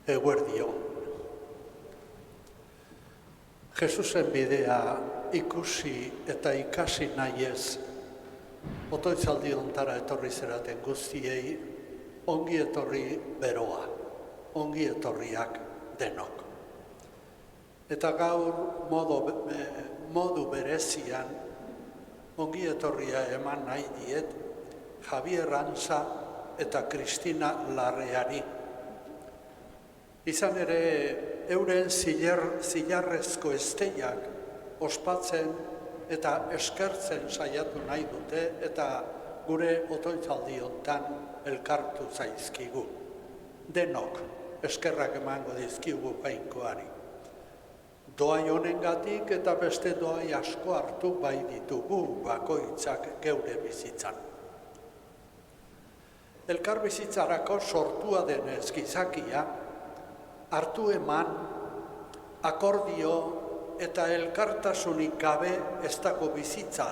Eguerdio. Jesusen bidea ikusi eta ikasi nahiez, otoitzaldi ontara etorri zeraten guztiei, ongi etorri beroa, ongi etorriak denok. Eta gaur modu berezian, ongi etorria eman nahi diet, Javier Antza eta Kristina Larreari. Izan ere, euren zilarrezko esteiak ospatzen eta eskertzen saiatu nahi dute eta gure otoitzaldi hontan elkartu zaizkigu. Denok eskerrak emango dizkigu Jainkoari. Doai honengatik eta beste doai asko hartu bai ditugu bakoitzak geure bizitzan. Elkar bizitzarako sortua denez gizakia, hartu eman, akordio eta elkartasunik gabe ez dago bizitza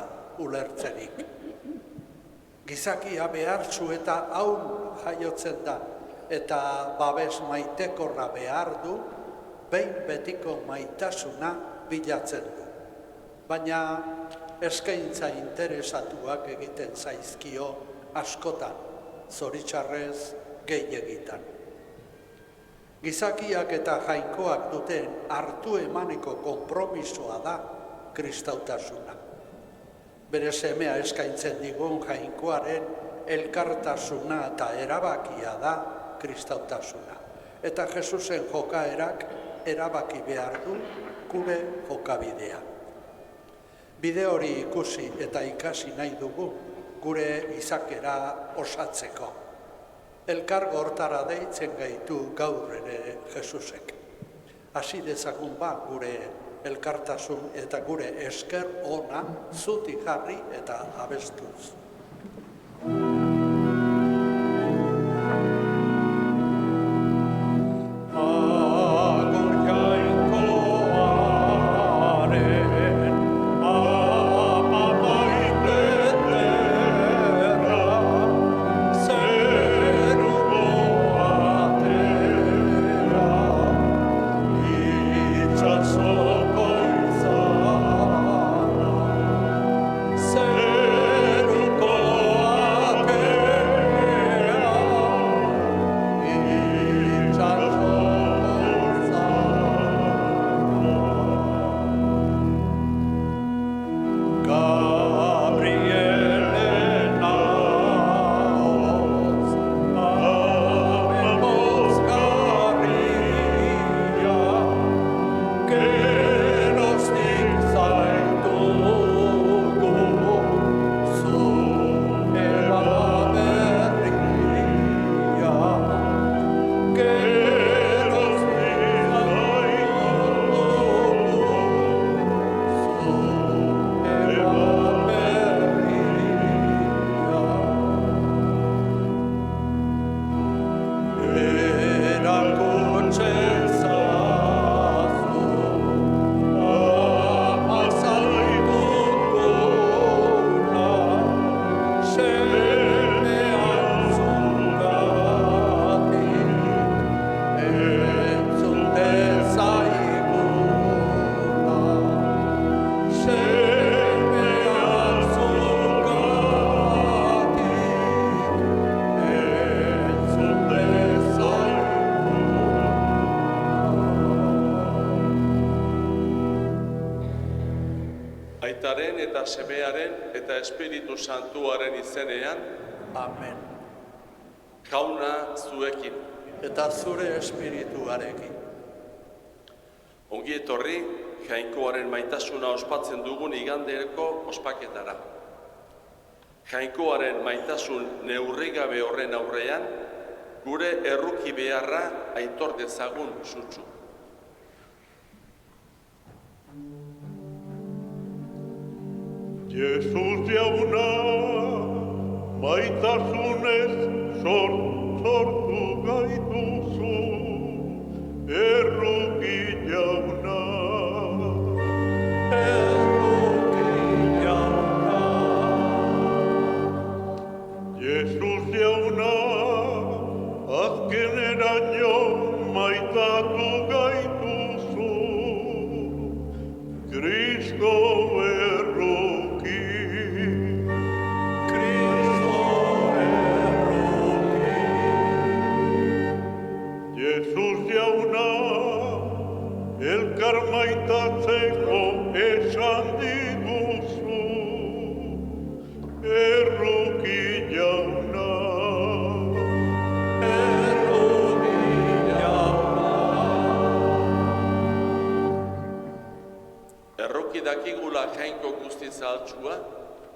ulertzenik. Gizakia behartsu eta haun jaiotzen da, eta babes maitekorra behar du, behin betiko maitasuna bilatzen du. Baina eskaintza interesatuak egiten zaizkio askotan, zoritxarrez gehiegitan. Gizakiak eta Jainkoak duten hartu emaneko konpromisoa da kristautasuna. Bere semea eskaintzen digun Jainkoaren elkartasuna eta erabakia da kristautasuna. Eta Jesusen jokaerak erabaki behar du gure jokabidea. Bide hori ikusi eta ikasi nahi dugu gure izakera osatzeko. Elkar hortara deitzen gaitu gaur ere Jesusek. Hasi dezagun gure elkartasun eta gure esker ona zutik jarri eta abestuz. Aitaren eta Semearen eta Espiritu Santuaren izenean. Amen. Jauna zuekin. Eta zure espirituarekin. Ongi etorri, Jainkoaren maitasuna ospatzen dugun igandeko ospaketara. Jainkoaren maitasun neurrigabe horren aurrean, gure erruki beharra aitor dezagun sutsu. Jesus jauna, maitasunez sortu gaituzu, erruki jauna. Jesus jauna, azkeneraino maitasunez maltsua,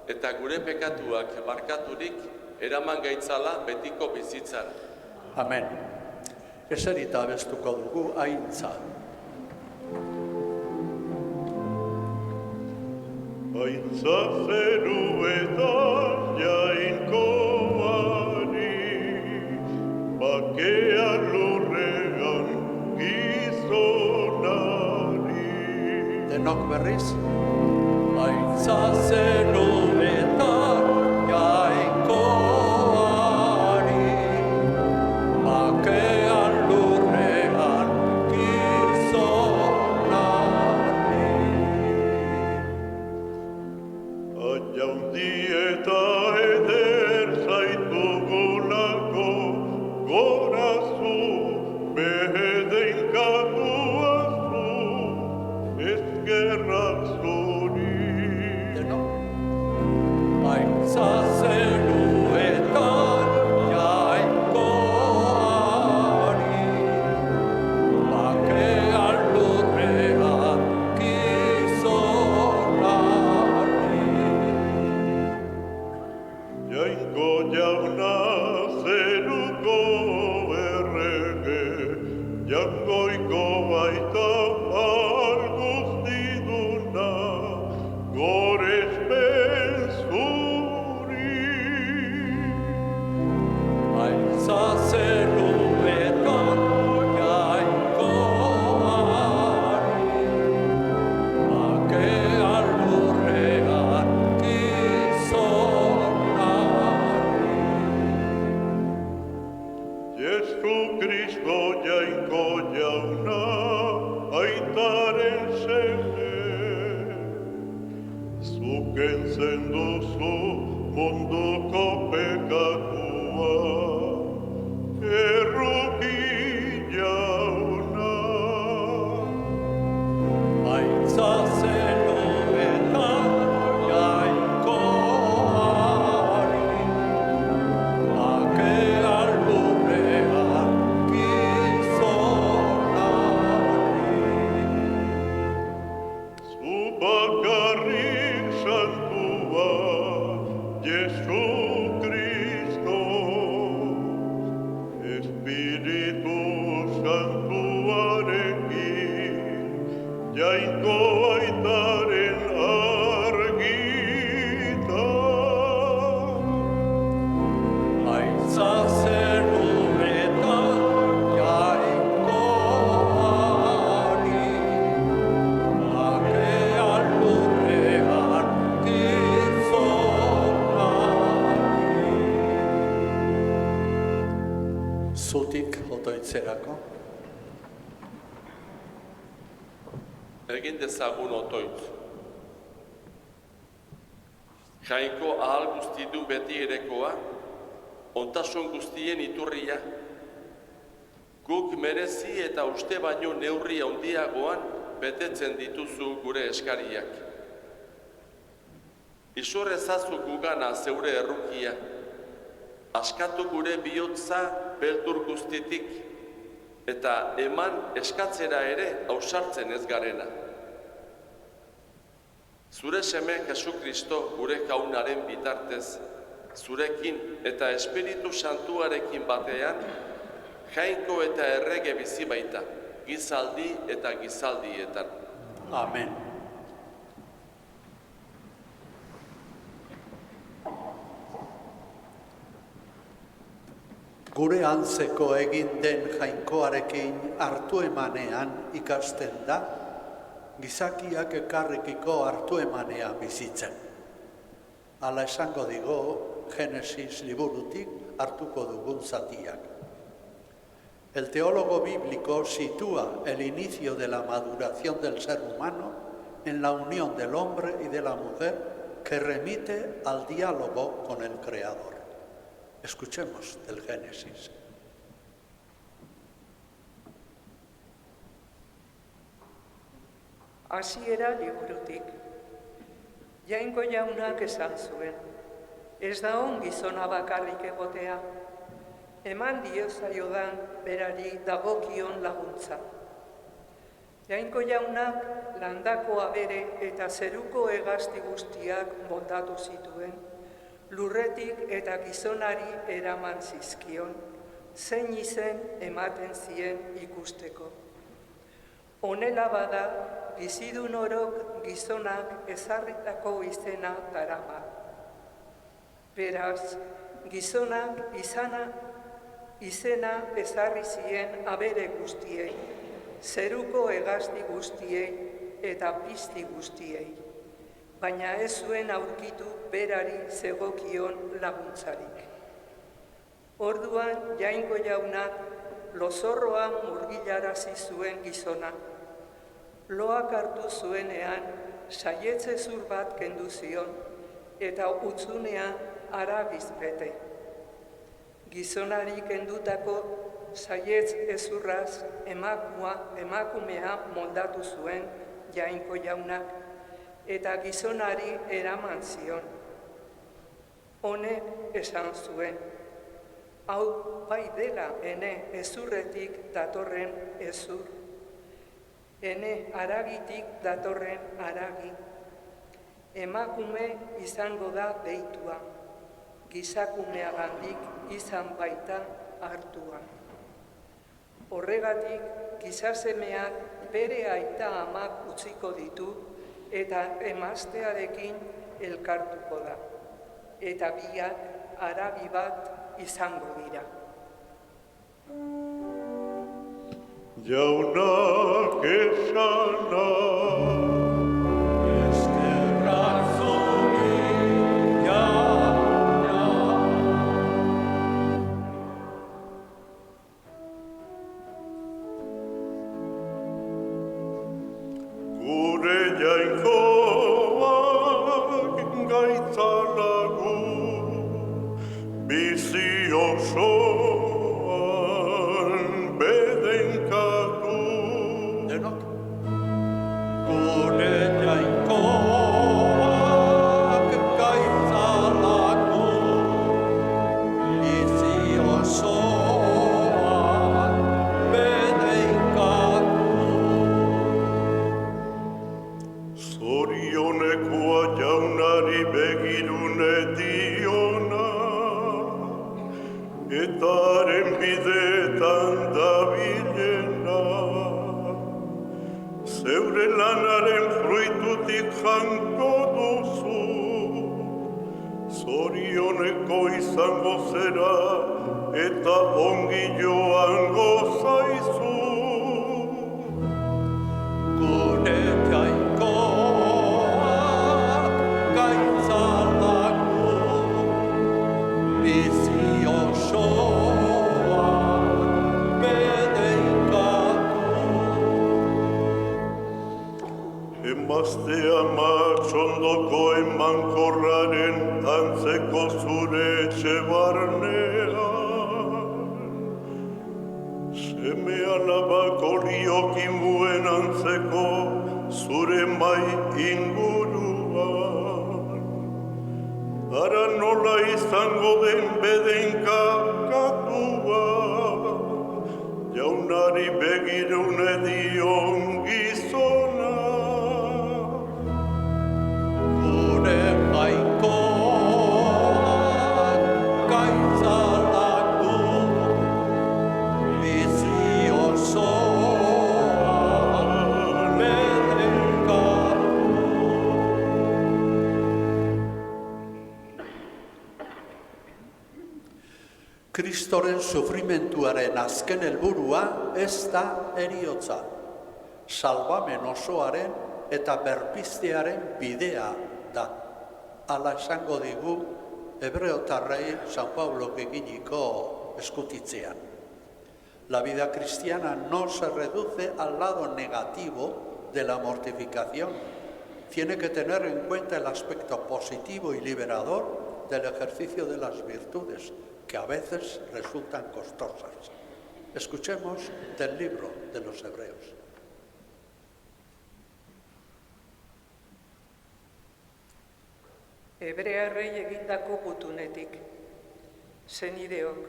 eta gure pekatuak barkaturik eraman gaitzala betiko bizitzara. Amen. Eserita abestuko dugu Aintza. Aintza zeruetan jainkoari, bakea lurrean gizonari. Denok berriz. Aintza zeruetan jainkoari, bakean lurrean gizonari. Jaundi eta eder zaitugulako gorazu, behedeinkatuazu, eskerrak zuri. Denok. Aintza zeruetan jainkoari, bakean lurrean gizonari. Jainko jauna zeruko errege, jangoiko baita alguztiduna, gorespen zuri. Aintza zeruetan jainkoari, bakean lurrean gizonari. Jesu Kristo jainko jauna, aitaren seme, zuken zenduzu munduko pekatua, erruki jauna. Aintza zeruetan jainkoari, bakean lurrean gizonari. Zu bakarrik santua, Jesu Kristo, Espiritu Santuarekin, jainko aitaren argitan. Aintza zeruetan jainkoari, bakean lurrean gizonari. Zutik otoitzerako. Egin dezagun otoitz. Jainko ahal guztidu beti erekoa, ontasun guztien iturria, guk merezi eta uste baino neurri handiagoan betetzen dituzu gure eskariak. Izor ezazu gugana zeure errukia, askatu gure bihotza beldur guztitik, eta eman eskatzera ere ausartzen ez garena. Zure seme Jesu Kristo gure jaunaren bitartez, zurekin eta Espiritu Santuarekin batean, jainko eta errege bizi baita, gizaldi eta gizaldietan. Amen. Gure antzeko egin den jainkoarekin hartu emanean ikasten da, gizakiak ekarrekiko hartu emanea bizitzen. Hala esango digo, Génesis liburutik hartuko dugun zatiak. El teólogo bíblico sitúa el inicio de la maduración del ser humano en la unión del hombre y de la mujer que remite al diálogo con el Creador. Escuchemos del Génesis. Hasiera liburutik. Jainko jaunak esan zuen, ez da on gizona bakarrik egotea, eman diozaiodan berari dagokion laguntza. Jainko jaunak landako abere eta zeruko hegazti guztiak moldatu zituen, lurretik eta gizonari eraman zizkion, zein izen ematen zien ikusteko. Honela bada, bizidun orok gizonak ezarritako izena darama. Beraz, gizonak izena ezarri zien abere guztiei, zeruko hegazti guztiei eta pizti guztiei, baina ez zuen aurkitu berari zegokion laguntzarik. Orduan, Jainko jaunak lozorroa murgilarazi zuen gizona. Loak hartu zuenean, saietze zur bat kendu zion, eta utzunea arabiz bete. Gizonari kendutako saietz ezurraz emakumea moldatu zuen Jainko jaunak, eta gizonari eraman zion. Honek esan zuen, hau bai dela ene ezurretik datorren ezur, ene aragitik datorren aragi, emakume izango da deitua, gizakumeagandik izan baita hartua. Horregatik, gizasemeak bere aita amak utziko ditu eta emaztearekin elkartuko da, eta biak arabi bat izango dira. Jaunak esana, Kristoren sufrimentuaren azken helburua ez da heriotza, salbamen osoaren eta berpiztearen bidea da. Hala esango digu Hebreotarrei San Pablok eginiko eskutitzean. La vida cristiana no se reduce al lado negativo de la mortificación. Tiene que tener en cuenta el aspecto positivo y liberador del ejercicio de las virtudes, que a veces resultan costosas. Escuchemos del libro de los Hebreos. Hebrearrei egindako gutunetik, senideok,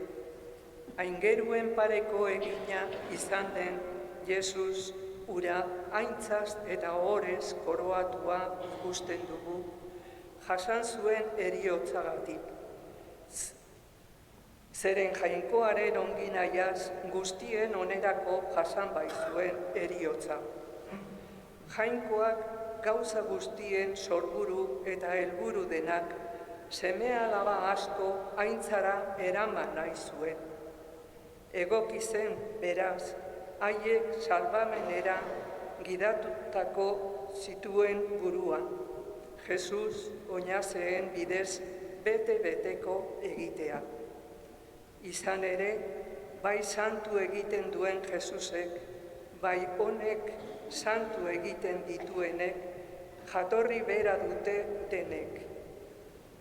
aingeruen pareko egina izan den Jesus ura aintzaz eta ohorez koroatua ikusten dugu, jasan zuen heriotzagatik. Zeren Jainkoaren onginaiaz guztien onerako jasan baitzuen heriotza. Jainkoak gauza guztien sorburu eta helburu denak seme-alaba asko aintzara eraman nahi zuen. Egoki zen, beraz, haiek salbamenera gidatutako zituen buruan. Jesus oinazeen bidez bete-beteko egitea. Izan ere, bai santu egiten duen Jesusek, bai honek santu egiten dituenek, jatorri bera dute denek.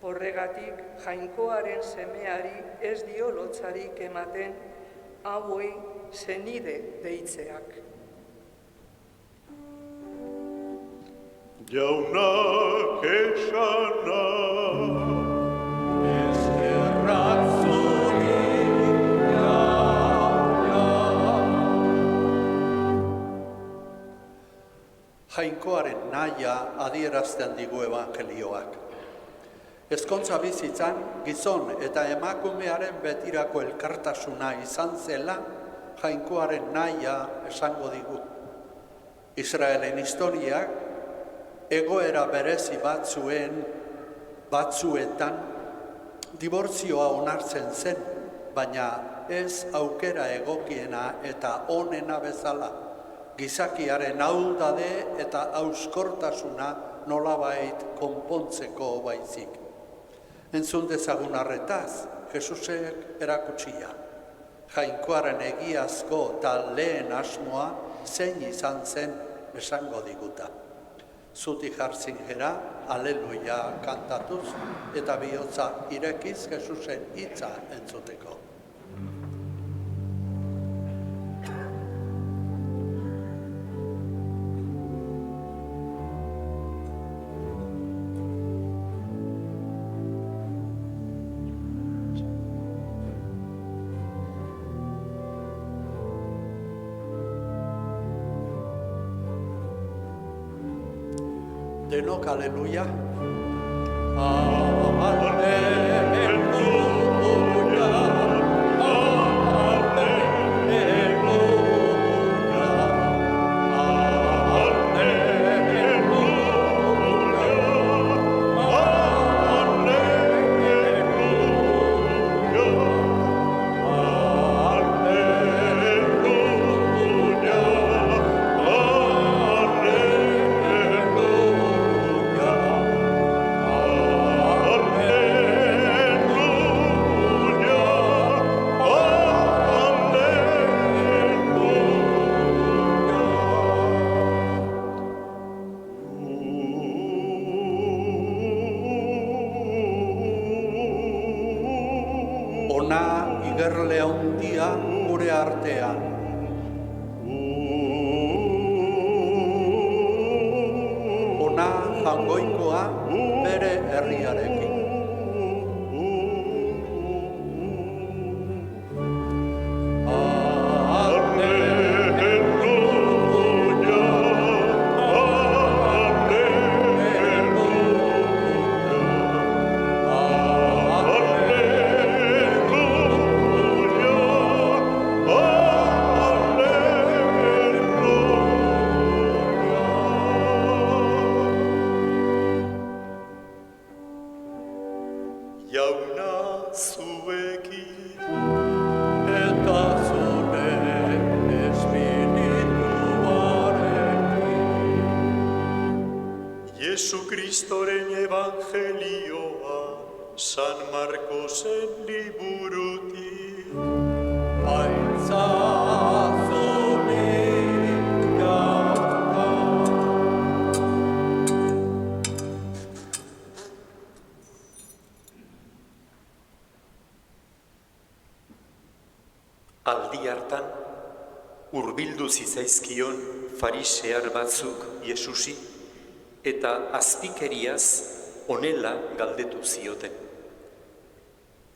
Horregatik, Jainkoaren semeari ez dio lotzarik ematen hauei senide deitzeak. Jaunak esana, Jainkoaren nahia adierazten digu evangelioak. Ezkontza bizitzan, gizon eta emakumearen betirako elkartasuna izan zela, Jainkoaren nahia esango digu. Israelen historiak, egoera berezi batzuetan, dibortzioa onartzen zen, baina ez aukera egokiena eta onena bezala. Gizakiaren ahuldade eta hauskortasuna nolabait konpontzeko baizik. Entzun dezagun arretaz, Jesusek erakutsia. Jainkoaren egiazko eta lehen asmoa zein izan zen esango diguta. Zutik jartzin gera, aleluia kantatuz, eta bihotza irekiz Jesusen hitza entzuteko. Denok aleluia. Igerle handia gure artean. Ona Jainkoa bere herriarekin. Jesucristoren evangelioa San Marcosen liburutik. Aitzazunik gaurka. Aldi hartan, hurbildu zitzaizkion farisear batzuk Jesusi, eta azpikeriaz honela galdetu zioten.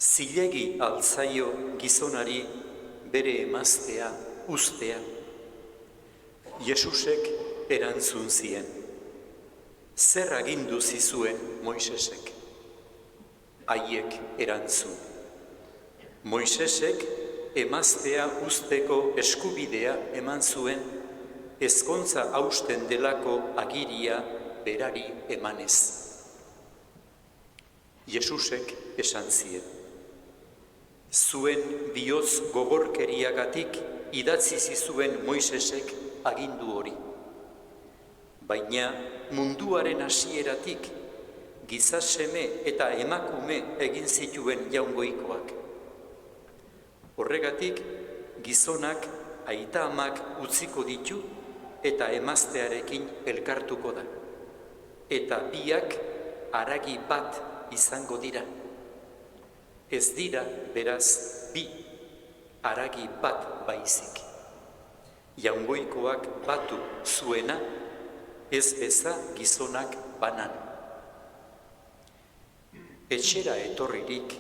Zilegi altzaio gizonari bere emaztea uztea. Jesusek erantzun zien. Zer agindu zizuen Moisesek? Haiek erantzun. Moisesek emaztea uzteko eskubidea eman zuen, ezkontza hausten delako agiria berari emanez. Jesusek esan zien. Zuen bihotz gogorkeriagatik idatzi zizuen Moisesek agindu hori. Baina munduaren hasieratik giza seme eta emakume egin zituen jaungoikoak. Horregatik gizonak aita amak utziko ditu eta emaztearekin elkartuko da. Eta biak haragi bat izango dira. Ez dira beraz bi, haragi bat baizik. Jaungoikoak batu zuena, ez beza gizonak banan. Etxera etorririk,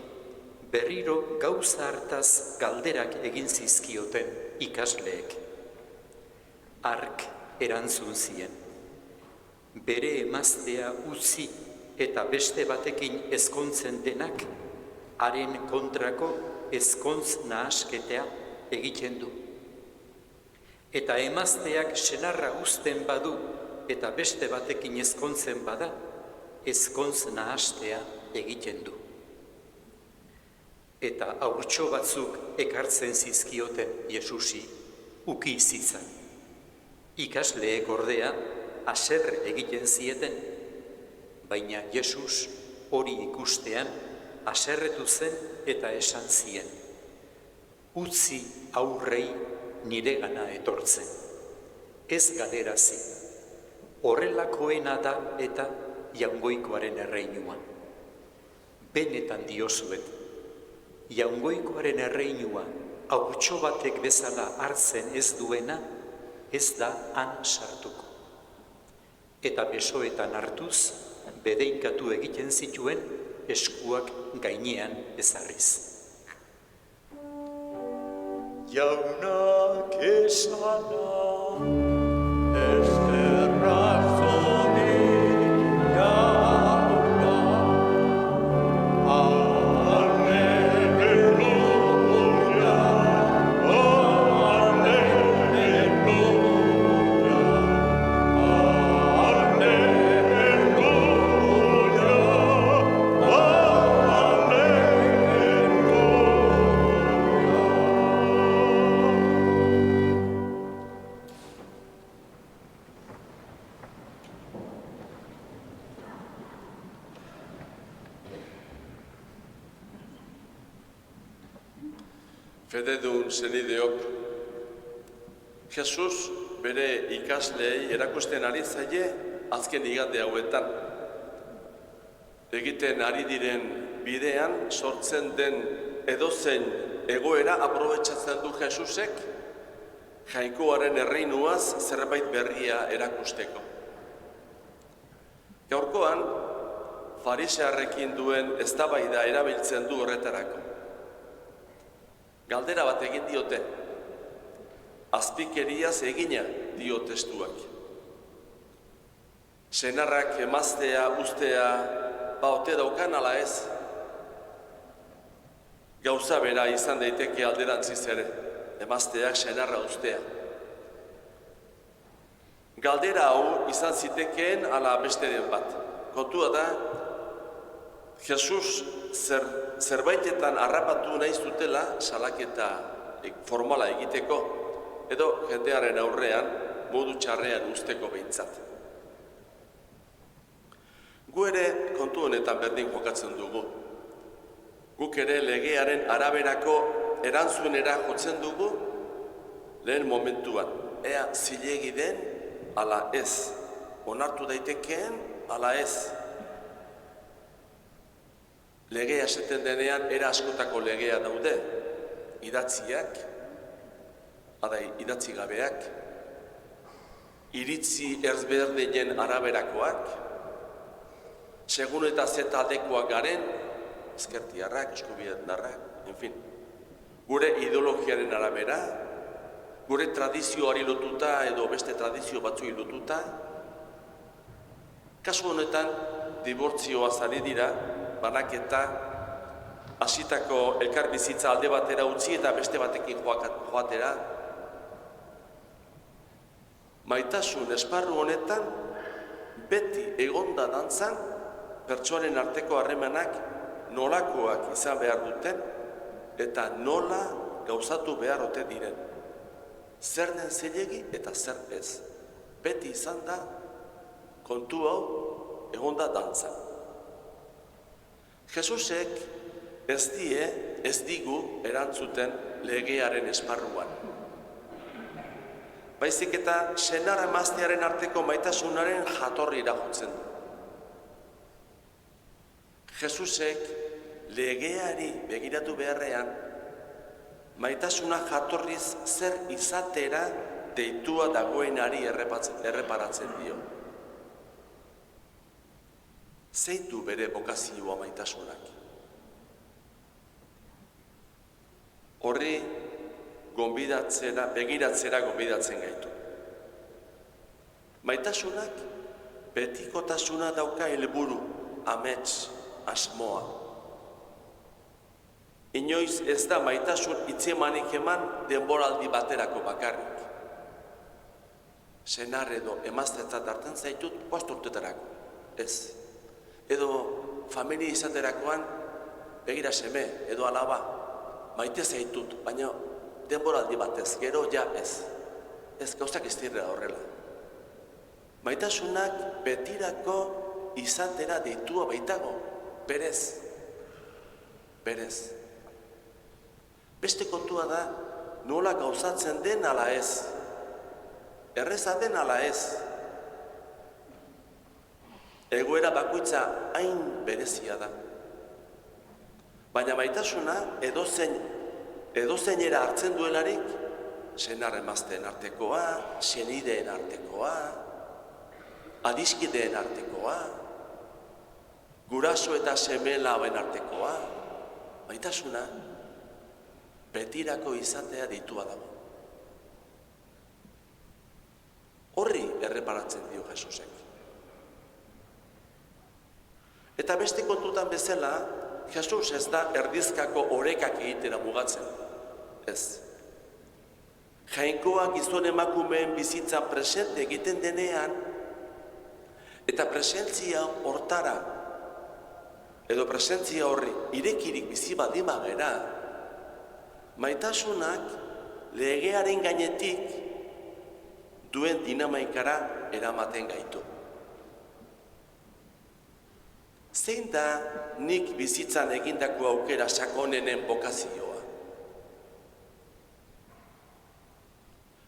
berriro gauza hartaz galderak egin zizkioten ikasleek. Hark erantzun zien. Bere emaztea utzi eta beste batekin ezkontzen denak, haren kontrako ezkontz nahasketea egiten du. Eta emazteak senarra uzten badu eta beste batekin ezkontzen bada, ezkontz nahastea egiten du. Eta haurtxo batzuk ekartzen zizkioten Jesusi uki zitzan. Ikasleek ordea haserre egiten zieten, baina Jesus hori ikustean haserretu zen eta esan zien. Utzi aurrei niregana etortzen. Ez galerazi. Horrelakoena da eta jaungoikoaren erreinua. Benetan diozuet, jaungoikoaren erreinua haurtxo batek bezala hartzen ez duena, ez da han sartuko. Eta besoetan hartuz, bedeinkatu egiten zituen eskuak gainean ezarriz. Jaunak esana, Fededun zenideok, Jesus bere ikasleei erakusten ari zaie azken igande hauetan. Egiten ari diren bidean sortzen den edozein egoera aprobetxatzen du Jesusek jainkoaren erreinuaz zerbait berria erakusteko. Gaurkoan, farisearrekin duen eztabaida erabiltzen du horretarako. Galdera bat egin diote, azpikeriaz egina dio testuak. Senarrak emaztea, ustea, ote daukan ala ez? Gauza bera izan daiteke alderantziz ere, emazteak senarra ustea. Galdera hau izan zitekeen ala besteren bat. Kontua da, Jesus zerbaitetan harrapatu nahi zutela salaketa formala egiteko, edo jendearen aurrean modu txarrean usteko behintzat. Gu ere kontu honetan berdin jokatzen dugu. Guk ere legearen araberako erantzunera jotzen dugu lehen momentuan. Ea zilegi den ala ez, onartu daitekeen ala ez. Legea esaten denean era askotako legea daude, idatziak, idatzi gabeak, iritzi ezberdinen araberakoak, segun eta zeta aldekoak garen, ezkertiarrak, eskubidendarrak, en fin. Gure ideologiaren arabera, gure tradizioari lotuta edo beste tradizio batzuei lotuta. Kasu honetan, dibortzioaz ari dira, banaketa, hasitako elkar bizitza alde batera utzi eta beste batekin joatera. Maitasun esparru honetan, beti egonda dantzan, pertsonen arteko harremanak nolakoak izan behar duten eta nola gauzatu behar ote diren. Zer den zilegi eta zer ez. Beti izan da, kontu hau egonda dantzan. Jesusek ez digu erantzuten legearen esparruan. Baizik eta senar emaztearen arteko maitasunaren jatorrira jotzen du. Jesusek legeari begiratu beharrean, maitasuna jatorriz zer izatera deitua dagoenari erreparatzen dio. Zeitu bere bokazioa maitasunak. Horri begiratzera gonbidatzen gaitu. Maitasunak betikotasuna dauka helburu, amets, asmoa. Inoiz ez da maitasun hitzemanik eman denboraldi baterako bakarrik. Senar edo emaztetzat hartzen zaitut 5 urtetarako. Ez. Edo familia izaterakoan begira seme edo alaba. Maite zaitut, baina denboraldi batez, gero ja ez. Ez gauzak ez direla horrela. Maitasunak betirako izatera deitua baitago. Berez. Beste kontua da, nola gauzatzen den ala ez. Erreza den ala ez. Egoera bakoitza hain berezia da. Baina maitasuna edozeinera hartzen duelarik, senar emazteen artekoa, senideen artekoa, adiskideen artekoa, guraso eta seme-alaben artekoa, maitasuna betirako izatea deitua dago. Horri erreparatzen dio Jesusek. Eta beste kontutan bezala, Jesus ez da erdizkako orekak egitera mugatzen. Ez. Jainkoak gizon emakumeen bizitza presente egiten denean, eta presentzia hortara, edo presentzia horri irekirik bizi badima gera, maitasunak legearen gainetik duen dinamaikara eramaten gaitu. Zein da nik bizitzan egindako aukera sakonenen bokazioa?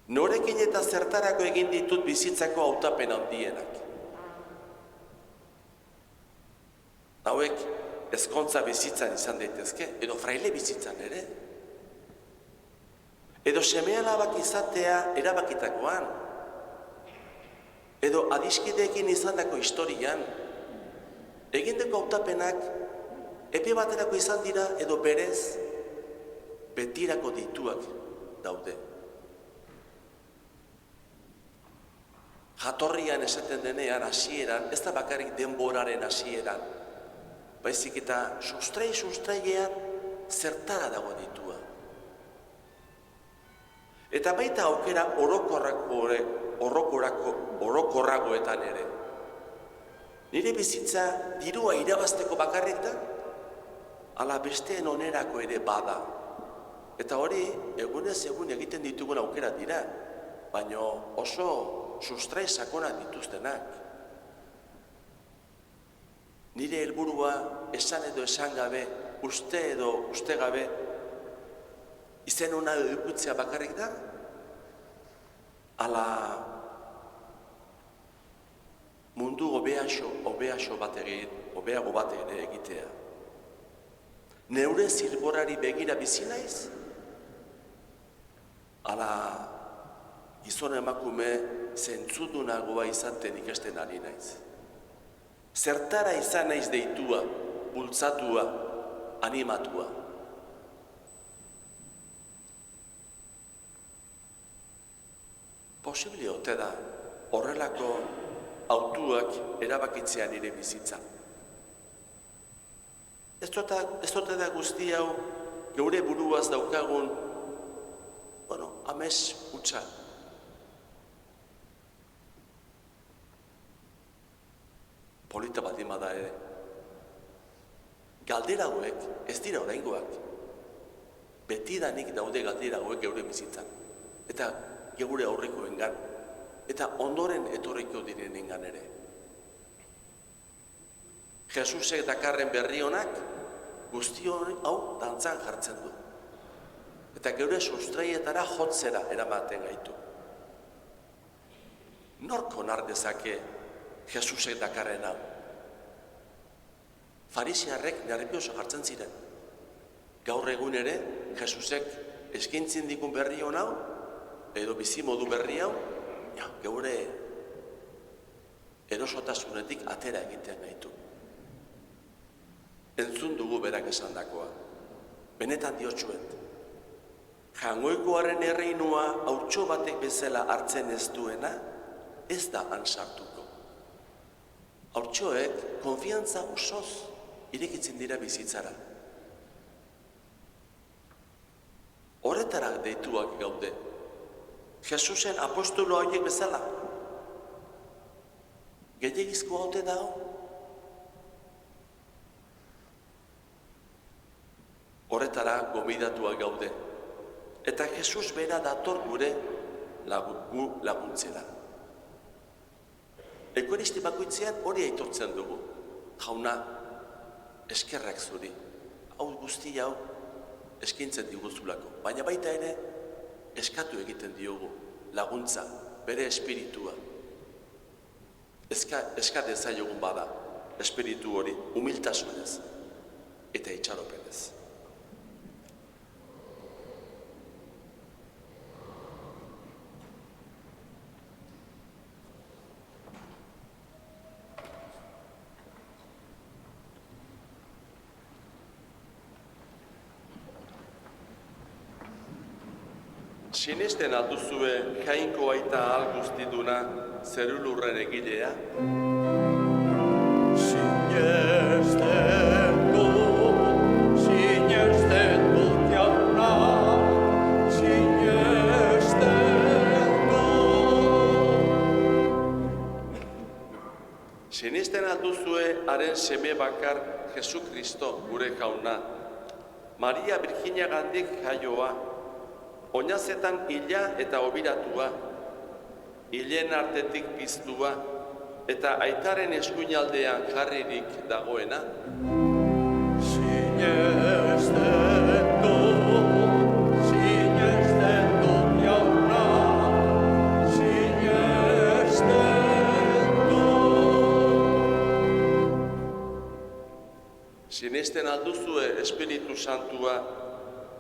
Norekin eta zertarako egin ditut bizitzako hautapen handienak? Hauek ezkontza bizitzan izan daitezke, edo fraile bizitzan ere. Edo seme-alabak izatea erabakitakoan. Edo adiskideekin izandako historian. Egindeko hautapenak epe baterako izan dira edo berez betirako dituak daude. Jatorrian esaten denean hasieran, ez da bakarrik denboraren hasieran, baizik eta sustraigean zertara dago ditua. Eta baita aukera orokorragoetan ere. Nire bizitza dirua irabazteko bakarrik da, ala besteen onerako ere bada. Eta hori, egunez egun egiten ditugun aukera dira, baina oso sustrai sakonak dituztenak. Nire helburua esan edo esan gabe, uste edo uste gabe, izen ona edukutzea bakarrik da, ala mundu hobeago bat ere egitea. Neure zilborari begira bizi naiz? Ala gizon emakume zentzudunagoa izaten ikasten ari naiz. Zertara izan naiz deitua, bultzatua, animatua. posible ote da horrelako hautuak erabakitzea nire bizitzan. Ez dute da guzti hau geure buruaz daukagun, amets hutsa. Polita baldin bada ere. Galdera hauek ez dira oraingoak. Betidanik daude galdera hauek geure bizitzan. Eta geure aurrekoengan. Eta ondoren etorriko direnengan ere. Jesusek dakarren berri honak guzti hau dantzan jartzen du. Eta geure sustraietara jotzera eramaten gaitu. Nork onar dezake Jesusek dakarren hau? Farisiarrek nervioso jartzen ziren. Gaur egun ere, Jesusek eskaintzen digun berri hon hau, edo bizimodu berri hau, geure erosotasunetik atera egiten gaitu. Entzun dugu berak esandakoa. Benetan diotsuet. Jangoikoaren erreinua hautso batek bezala hartzen ez duena, ez da han sartuko. Hautsoek konfiantza osoz irekitzen dira bizitzara. Horretara deituak gaude. Jesusen apostolo horiek bezala. Gehiagizko haute da hau. Horretara gomidatuak gaude. Eta Jesus bera dator gure laguntzera. Ekoristi bakoitzean hori aitortzen dugu. Jauna, eskerrak zuri. Hau guzti hau eskintzen diguzulako. Baina baita ere, eskatu egiten diogu laguntza, bere espiritua. Eska dezaiogun bada, espiritu hori, humiltasunez eta itxaropenez. Sinesten alduzue Jainko Aita ahal guztiduna zerulurren egilea? Sinesten dut jauna, sinesten dut. Sinesten alduzue haren seme bakar Jesukristo gure jauna, Maria Virginiagandik jaioa, oinazetan hila eta obiratua, hilen artetik piztua, eta aitaren eskuinaldean jarririk dagoena. Sinesten dut jauna, sinesten dut. Sinesten alduzue Espiritu Santua,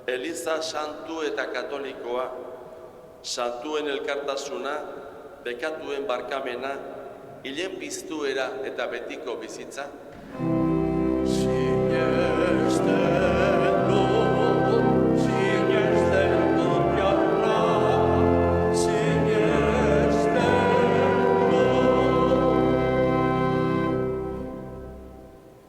Eliza santu eta katolikoa, santuen elkartasuna, bekatuen barkamena, hilen piztuera eta betiko bizitza. Sinesten dut jauna, sinesten dut.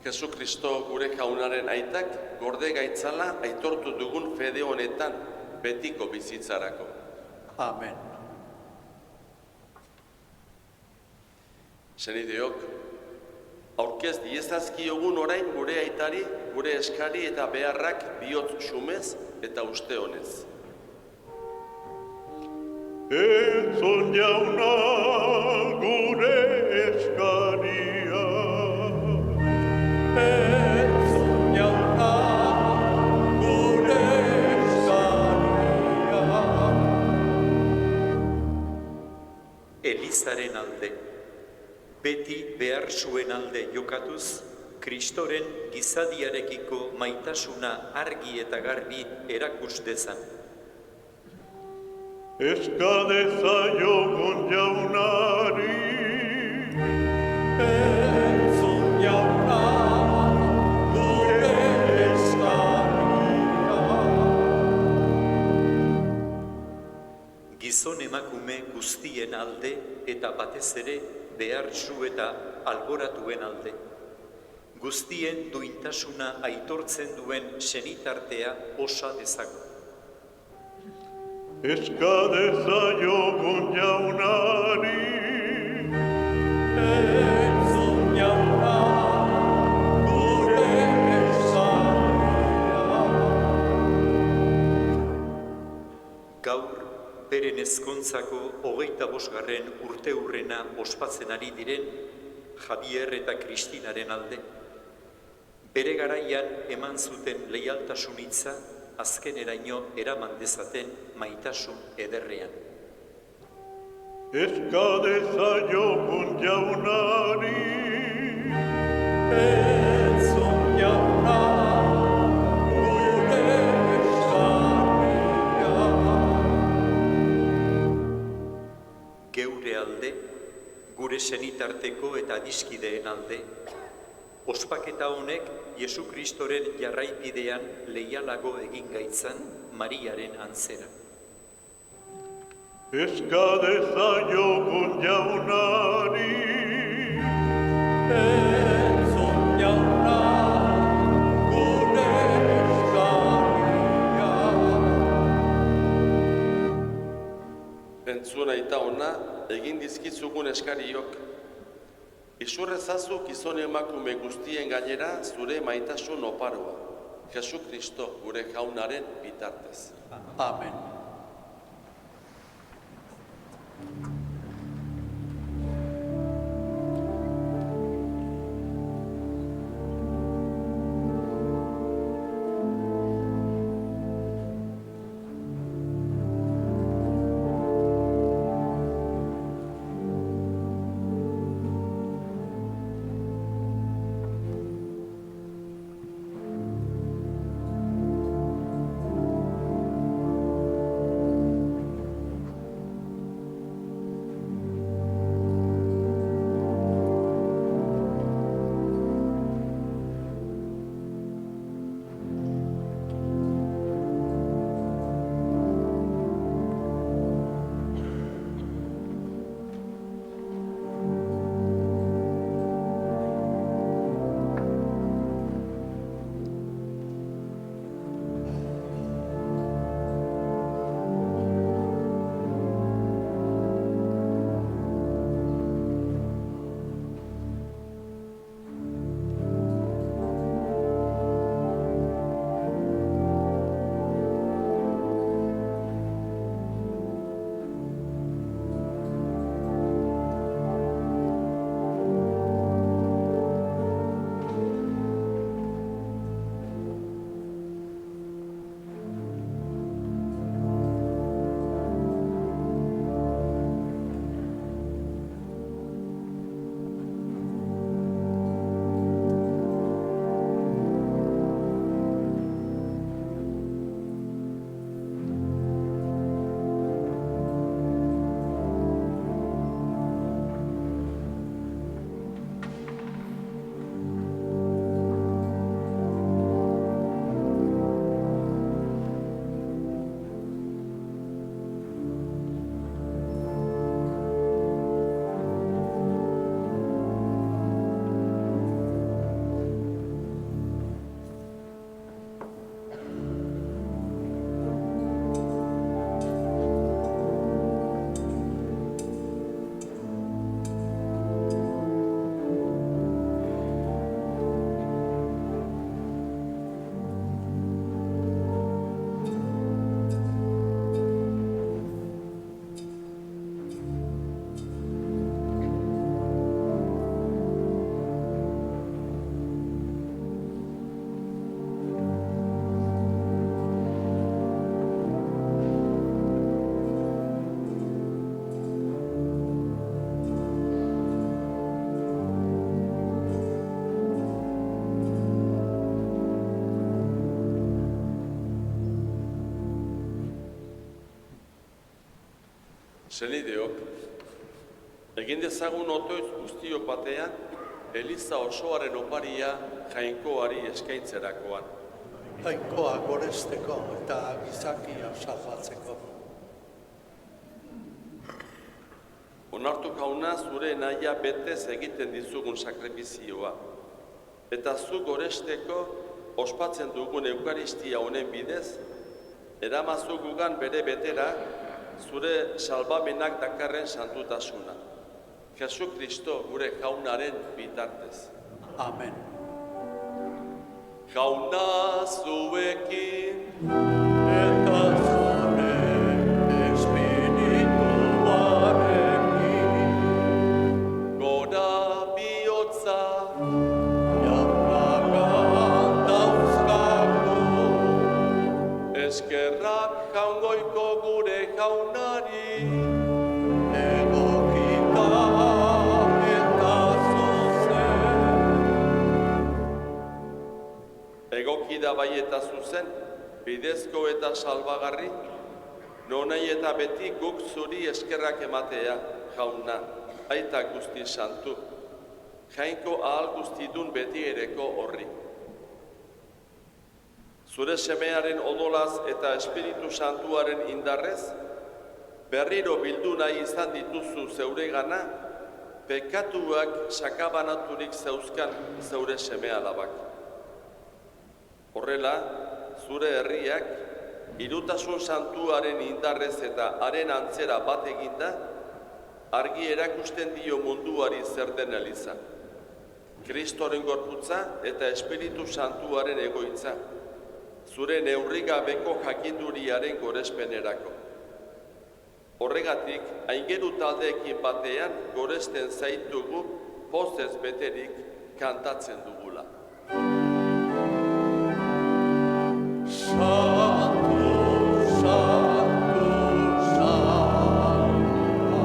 Jesukristo gure jaunaren aitak gorde gaitzala aitortu dugun fede honetan betiko bizitzarako. Amen. Senideok, aurkez diezazkiogun orain gure aitari, gure eskari eta beharrak bihotz xumez eta uste honez. Entzun jauna gure eskaria. Entzun jauna gure eskaria. Elizaren alde, beti behar zuen alde jokatuz, Kristoren gizadiarekiko maitasuna argi eta garbi erakus dezan. Eska dezaiogun jaunari. Entzun jauna gure eskaria. Gizon emakume guztien alde eta batez ere behartsu eta alboratuen alde. Guztien duintasuna aitortzen duen senitartea osa dezagun. Eska dezaiogun jaunari, Entzun jauna, gure esaria. Gaur, beren ezkontzako 25. urteurrena ospatzen ari diren Javier eta Kristinaren alde. Bere garaian eman zuten leialtasun hitza azkeneraino eraman dezaten maitasun ederrean. eska dezaiogun jaunari, Entzun jauna, gure esaria. Geure alde, gure senitarteko eta adiskideen alde, ospaketa honek Jesu Kristoren jarraipidean leialago egin gaitzan Mariaren antzera. eska dezaiogun jaunari, Entzun jauna, gure esaria. Entzun aita ona, egin dizkizugun eskariok. Izurrezazu gizon emakume guztien gainera zure maitasun oparoa. Jesu Kristo gure jaunaren bitartez. Amen. Senideok, egin dezagun otoiz guztiok batean, Eliza osoaren oparia jainkoari eskaintzerakoan. Jainkoa goresteko eta gizakia salbatzeko. onartu jauna zure nahia betez egiten dizugun sakrifizioa. Eta zu goresteko ospatzen dugun eukaristia honen bidez, eramazu gugan bere betera zure salbamenak dakarren santutasuna. Jesu Kristo gure jaunaren bitartez. Amen. Jauna zuekin, Eta zure espirituarekin, gora bihotza, jaunagan dauzkagu, eskerrak jaungoiko gure jaunari, egokita eta zuzen. egokida bai eta zuzen, bidezko eta salbagarri, nonai eta beti guk zuri eskerrak ematea, jauna, aita guzti santu, jainko ahal guztidun beti ereko horri. Zure semearen odolaz eta Espiritu Santuaren indarrez, berriro bildu nahi izan dituzu zeuregana, pekatuak sakabanaturik zeuzkan zeure seme alabak. Horrela, zure herriak, hirutasun santuaren indarrez eta haren antzera bat eginda, argi erakusten dio munduari zer den eliza. Kristoren gorputza eta Espiritu Santuaren egoitza, zure neurrigabeko jakinduriaren gorespenerako. Horregatik, aingeru taldeekin batean goresten zaitugu pozez beterik kantatzen dugula. Santu, santu, santu,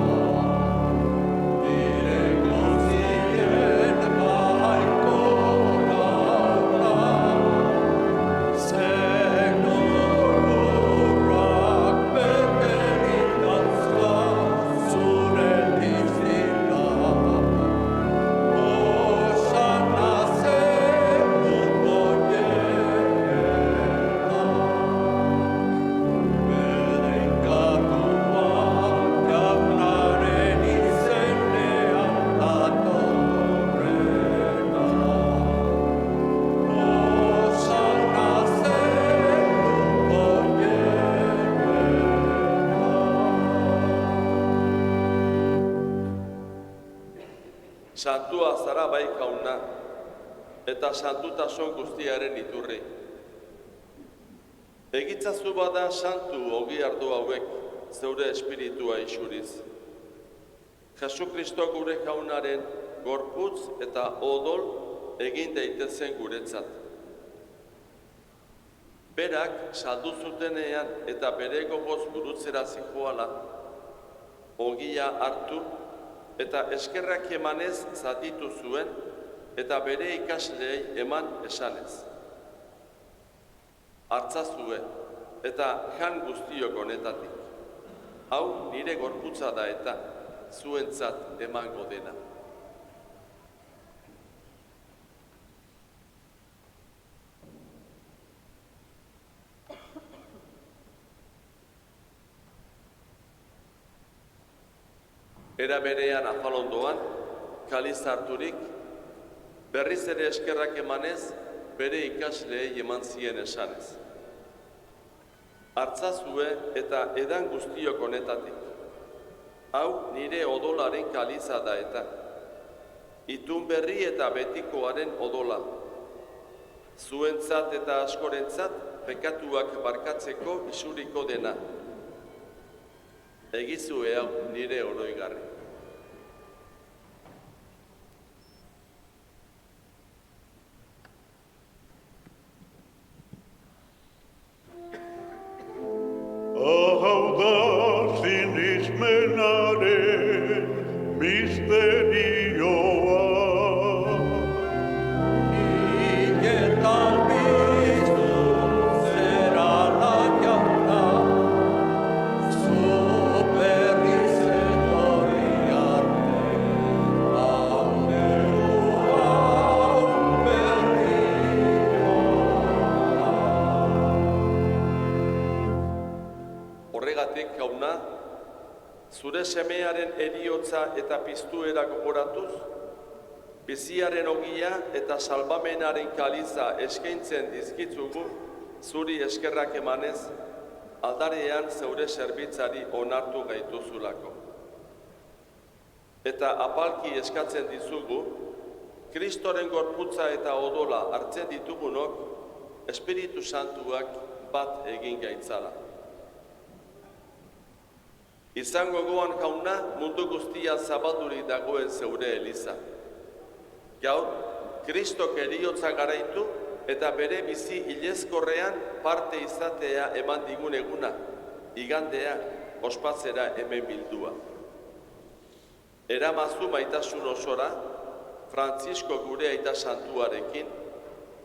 nire guztien baikorra, zenurrak beterik dauzka zure dizila. Osana zemuko Santua zara bai jauna, eta santutasun guztiaren iturri. Egitzazu bada santu ogi ardo hauek zeure espiritua isuriz. Jesu Kristo gure jaunaren gorputz eta odol egin daitezen guretzat. Berak saldu zutenean eta bere gogoz burutzera zijoala, ogia hartu eta eskerrak emanez zatitu zuen eta bere ikasleei eman esanez. Hartzazue eta jan guztiok honetatik. Hau nire gorputza da eta zuentzat emango dena. Era berean afalondoan, kaliz harturik, berriz ere eskerrak emanez, bere ikasleei eman zien esanez. Hartzazue eta edan guztiok honetatik. Hau nire odolaren kaliza da eta. Itun berri eta betikoaren odola. Zuentzat eta askorentzat pekatuak barkatzeko isuriko dena. Egizue hau nire oroigarri. Hau da sinismenaren misterioa. Hiletan bizu zera jauna, zu berriz etorri arte, hau Horregatik, jauna, zure semearen heriotza eta piztuera gogoratuz, biziaren ogia eta salbamenaren kaliza eskaintzen dizkitzugu, zuri eskerrak emanez, aldarean zeure zerbitzari onartu gaituzulako. Eta apalki eskatzen dizugu, Kristoren gorputza eta odola hartzen ditugunok, Espiritu Santuak bat egin gaitzala. Izango goan jauna mundu guztia zabaldurik dagoen zeure eliza. Gaur, Kristok heriotza garaitu eta bere bizi ilezkorrean parte izatea eman digun eguna, igandea, ospatzera hemen bildua. Eramazu maitasun osora, Frantzisko gure aita santuarekin,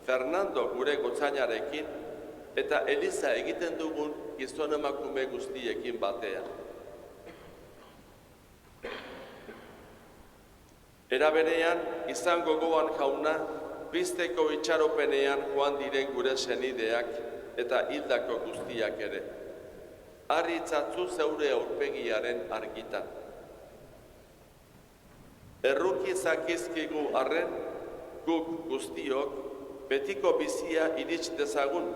Fernando gure gotzainarekin, eta eliza egiten dugun gizon emakume guztiekin batean. Era berean, izan gogoan jauna, bizteko itxaropenean joan diren gure senideak eta hildako guztiak ere. Harritzatzu zeure aurpegiaren argitan. Erruki zakizkigu arren, guk guztiok, betiko bizia irits dezagun,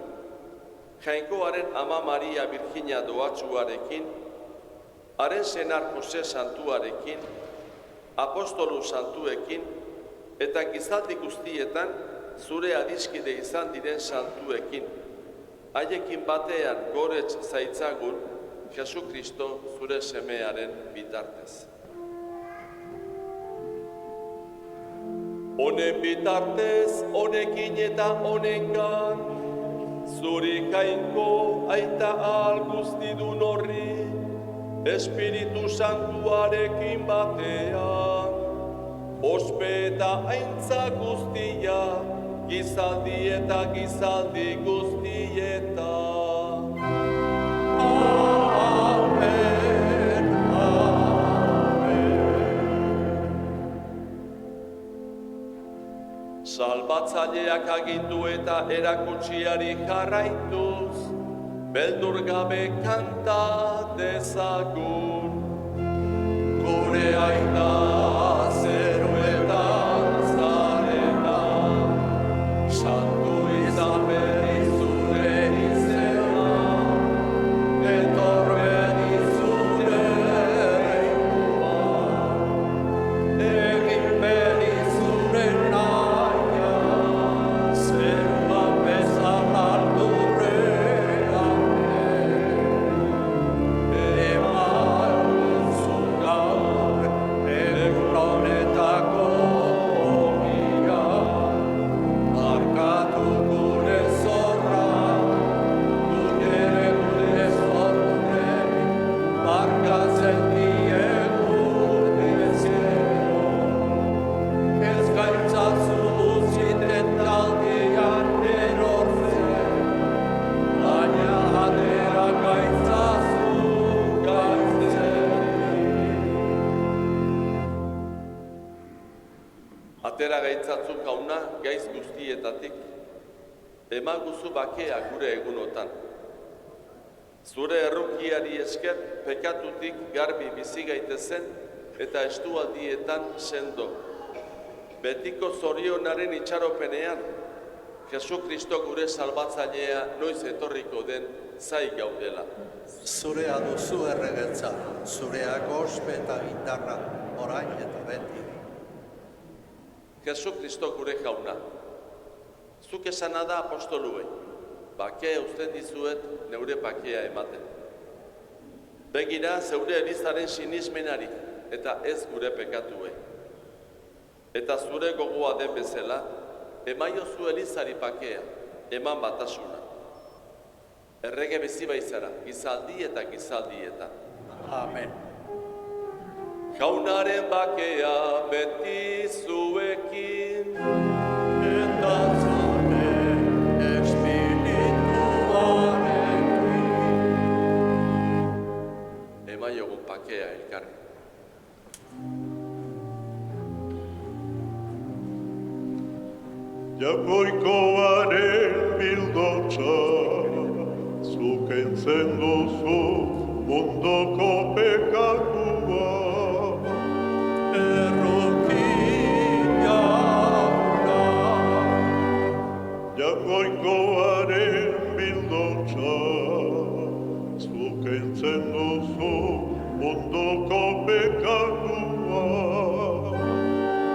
Jainkoaren ama Maria Virginia doatsuarekin, haren senar Jose santuarekin, apostolu santuekin, eta gizaldi guztietan zure adiskide izan diren santuekin. Haiekin batean gorets zaitzagun, Jesu Kristo zure semearen bitartez. Honen bitartez, honekin eta honengan, zuri jainko aita al guztidun horri, Espiritu Santuarekin batean, ospe eta aintza guztia, gizaldi eta gizaldi guztietan. Amen, amen. Salbatzaileak agindu eta erakutsiari jarraituz, beldur gabe kanta dezagun. Gure aita zeruetan zarena, santu izan berri zure izena, etor berri zure reinoa, egin berri zure naia, zeruan bezala lurrean. Atera gaitzatzun jauna gaiz guztietatik, emaguzu bakea gure egunotan. Zure errukiari esker pekatutik garbi bizi gaitezen eta estualdietan sendo. Betiko zorionaren itxaropenean, Jesu Kristo gure salbatzailea noiz etorriko den zai gaudela. Zurea duzu erregetza, zureak ospe eta gitarra, orain eta beti. Jesu Kristo gure jauna, zuk esana da apostoluei, bakea uzten dizuet neure bakea ematen. Begira zeure elizaren sinismenari eta ez gure pekatuei. Eta zure gogoa den bezala, emaiozu elizari bakea, eman batasuna. Errege bizi baizara, gizaldi eta gizaldietan. Amen. Jaunaren bakea beti zuekin, Eta zure espirituarekin. emaiogun bakea elkarri. Jakoikoaren bildotza, zuk entzen duzu mundoko pekatu Jainkoaren bildotza, zuk entzen duzu ondoko pekatua.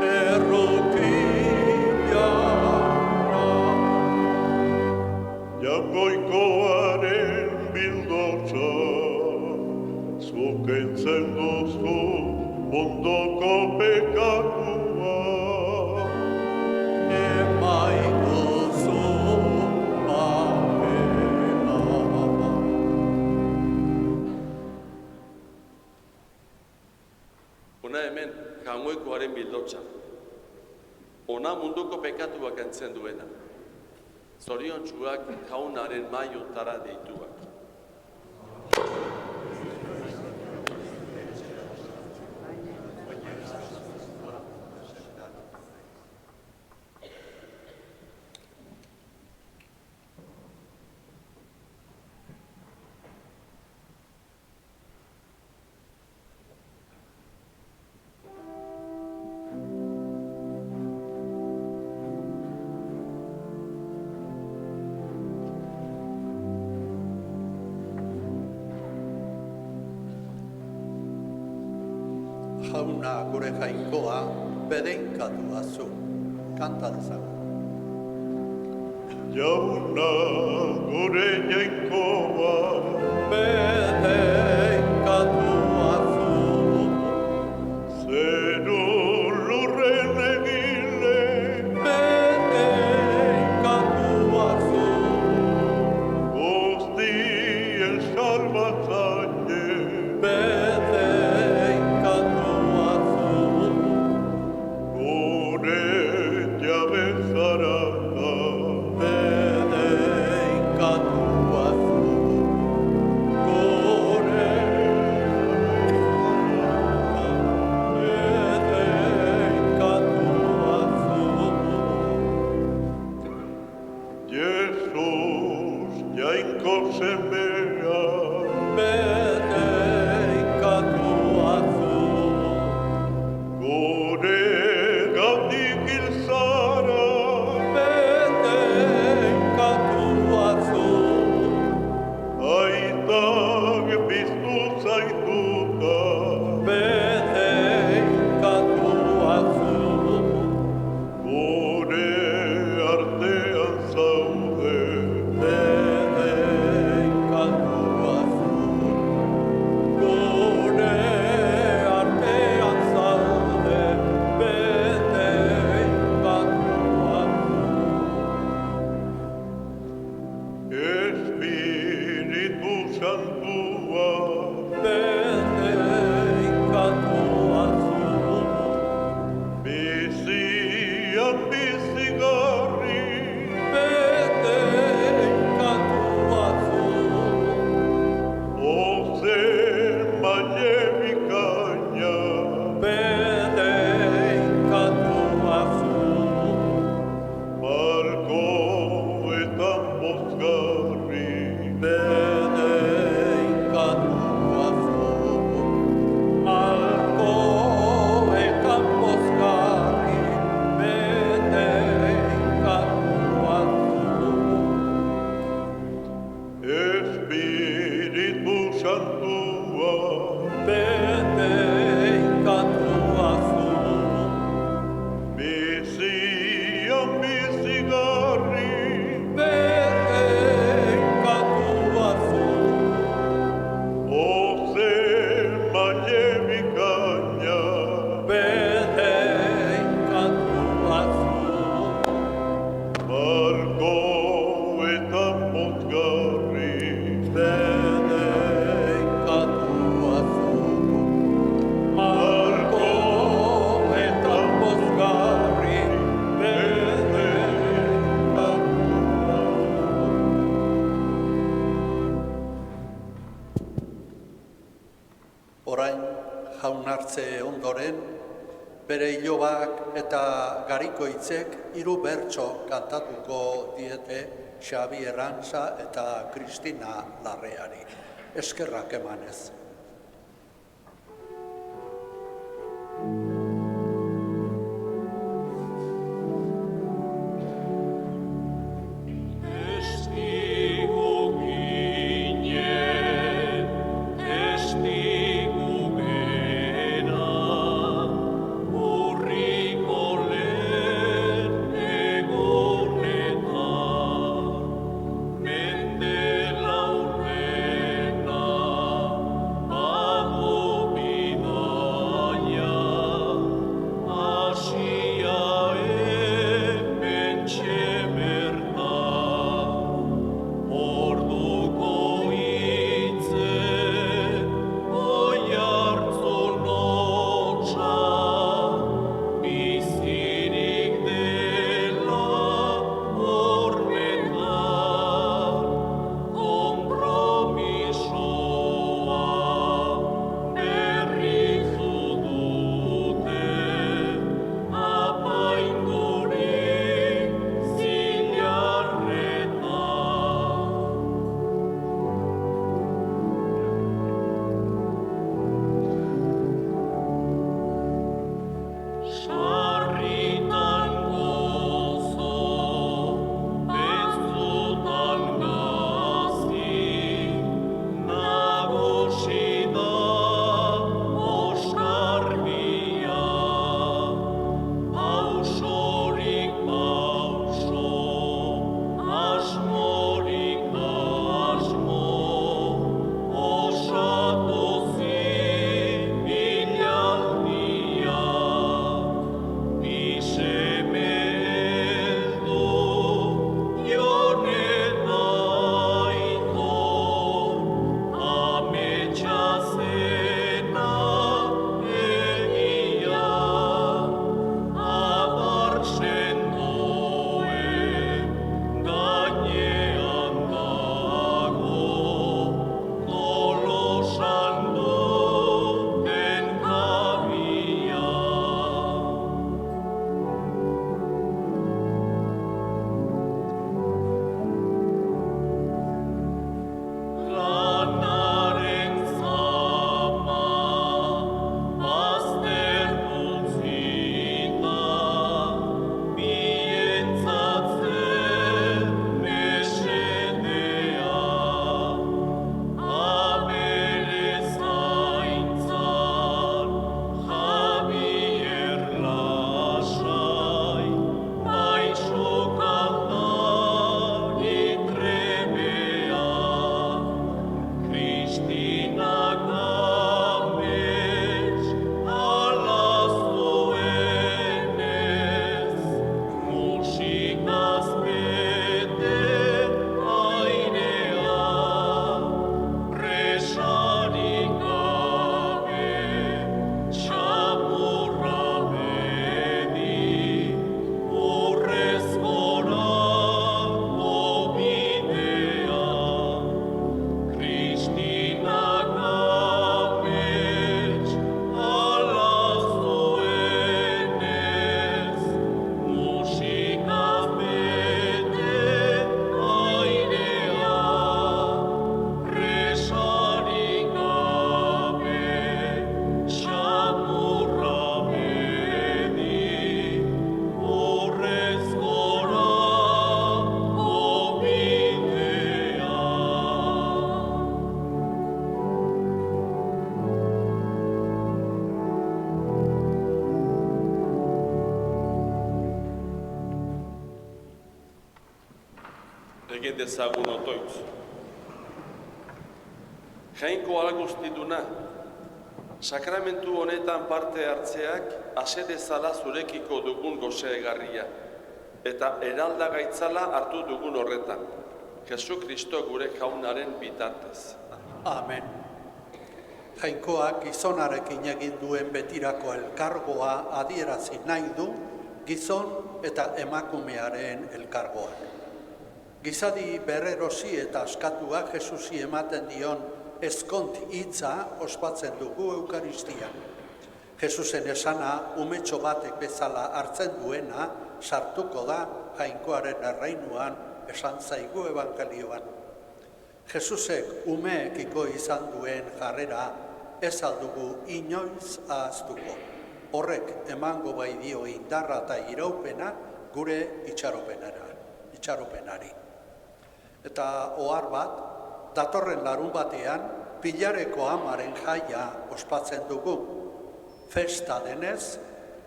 Errukia Jainkoaren bildotza, zuk entzen duzu ondoko pekatua. emaituzu papera. Hona hemen Jaungoikoaren bildotza. Ona munduko pekatuak entzen duena. Zoriontsuak jaunaren maiontara deituak. Jauna gure jainkoa bedeinkatua zu. Kanta dezagun. Jauna gure jainkoa, Bedeinkatua zu. zeru lurren egile, Bedeinkatua zu. guztien salbatzaile, Bedeinkatua zu. gure jabe zarata. Bedeinkatua zu. Gure bedeinkatua zu. Jesus jainko semea, Bedeinkatua zu. gure gatik hil zara, Bedeinkatua zu. aitak biztu zaituta, Bedeinkatua zu. gure artean zaude. Bedeinkatua zu. Gure artean zaude. Bedeinkatua zu. Espiritu Santua, Bedeinkatua zu. bizian bizigarri, Bedeinkatua zu. ozen maile bikaina, Bedeinkatua zu. balkoetan bozgarri, Bedeinkatua zu. Malkoetan bozgarri. Bedeinkatua zu. Espiritu Santua, Bedeinkatua zu. bizian bizigarri, Bedeinkatua zu. ozen maile bikaina, Bedeinkatua zu. balkoetan bozgarri, Bedeinkatua zu. Malkoetan bozgarri. Bedeinkatua zu. Orain jaunartze ondoren, bere ilobak eta garikoitzek hiru bertso kantatuko diete Xabi Errantza eta Kristina Larreari. Eskerrak emanez. Esti dezagun otoitz. Jainko algustiduna, sakramentu honetan parte hartzeak ase dezala zurekiko dugun gozeegarria, eta eralda gaitzala hartu dugun horretan, Jesu Kristo gure jaunaren bitartez. Amen. Jainkoak gizonarekin egin duen betirako elkargoa adierazi nahi du gizon eta emakumearen elkargoak. Gizadi berrerosi eta askatua Jesusi ematen dion ezkont hitza ospatzen dugu Eukaristian. Jesusen esana umetxo batek bezala hartzen duena sartuko da jainkoaren erreinuan esan zaigu ebangelioan. Jesusek umeekiko izan duen jarrera ez aldugu inoiz ahaztuko. Horrek emango bai dio indarra eta iraupena gure itxaropenari. Eta ohar bat, datorren larun batean, Pilareko amaren jaia ospatzen dugu. Festa denez,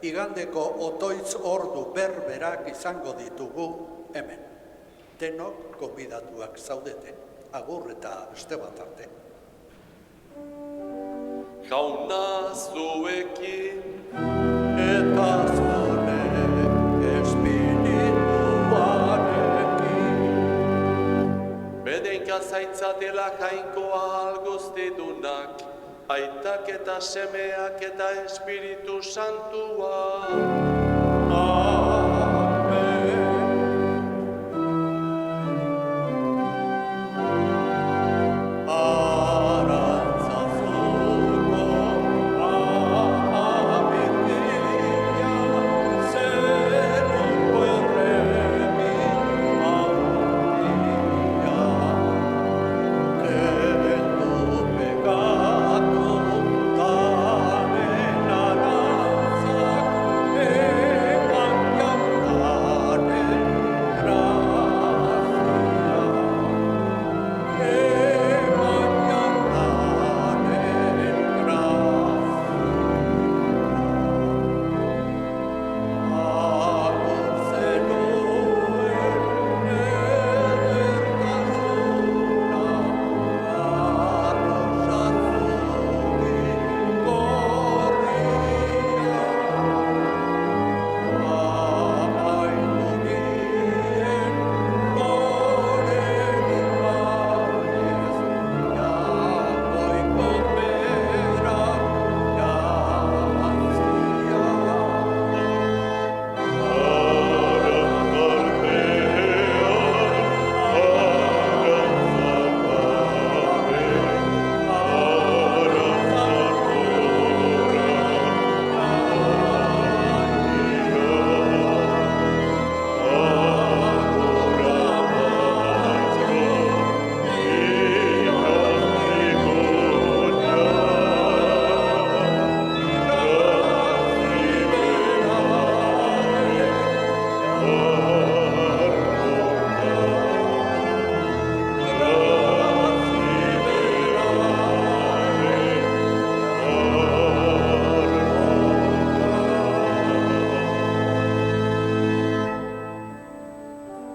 igandeko otoitz ordu berberak izango ditugu hemen. Denok gonbidatuak zaudete, agur eta beste bat arte. Jauna zuekin, Eta zure espirituarekin. bedenka zaitzatela jainkoa alguztidunak, aitak eta semeak eta Espiritu Santua.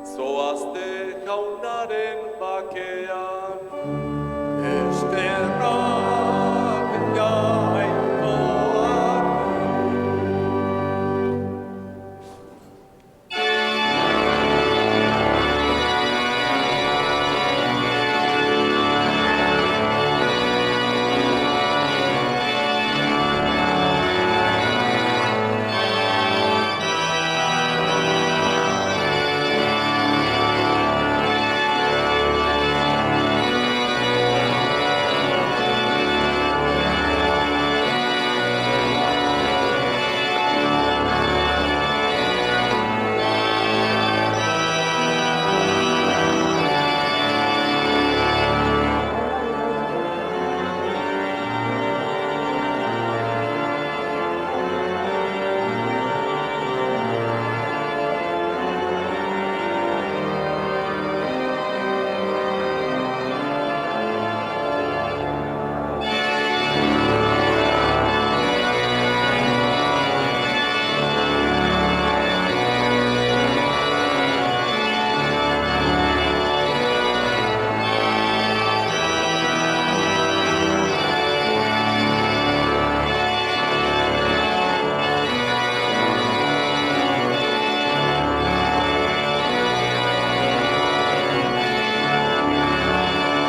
Zoazte jaunaren bakean, Esterra